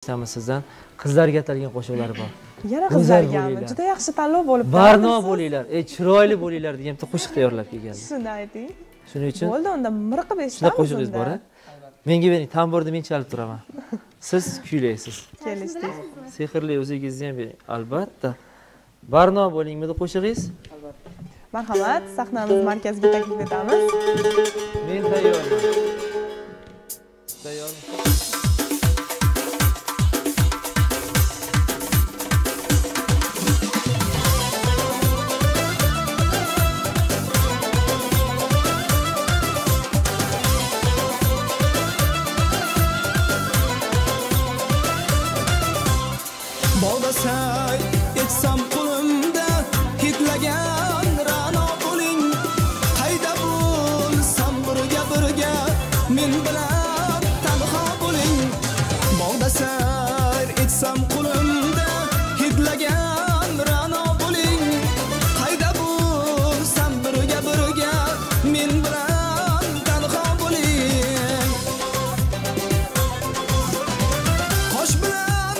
Sizdan qizlarga atalgan qo'shiqlar bor. Yana qizlargami? Juda yaxshi tanlov bo'libdi. Barno bo'linglar, chiroyli bo'linglar degan bitta qo'shiq tayyorlab kelgandim. Shuni ayting. Shuning uchun bo'ldi, unda miriqib eshitamiz. Shunday qo'shiqingiz bor-a? Menga bering, tamburni men chalib turaman. Siz kuylaysiz. Kelishdingiz. Sehrli o'zingizni ham bering, albatta. Barno bo'lingmi qo'shig'ingiz? Albatta. Marhamat, sahnamiz markaziga taklif etamiz. Men tayyorman. Tayyorman. Boğdasay etsam qo'limda hidlagan ra'no bo'ling, qayda bo'lsam birga men bilan tanho bo'ling. Boğdasay etsam qo'limda hidlagan ra'no bo'ling, qayda bo'lsam birga men bilan tanho bo'ling. Qosh bilan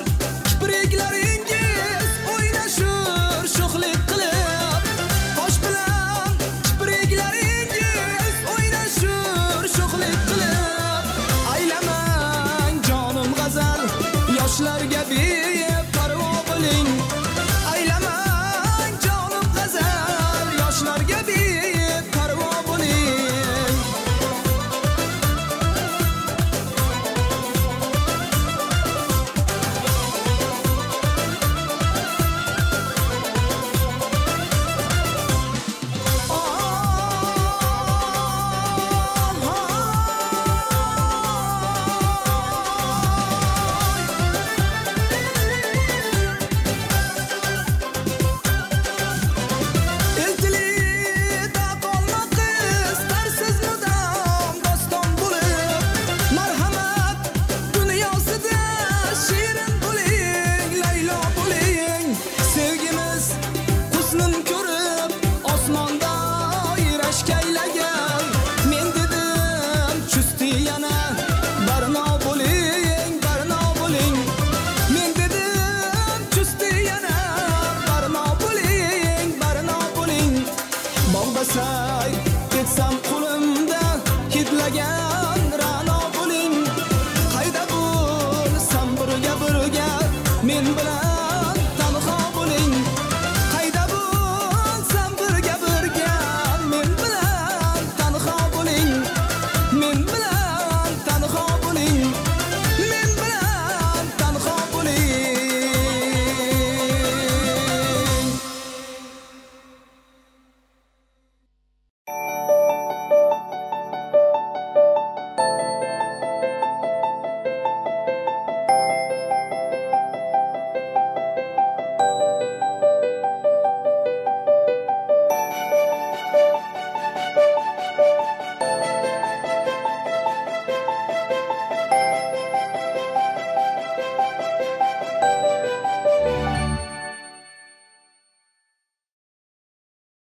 kipriklaringiz o'ynashur sho'xlik qilib, qosh bilan kipriklaringiz o'ynashur sho'xlik qilib, aylamang jonim g'azal yoshlarga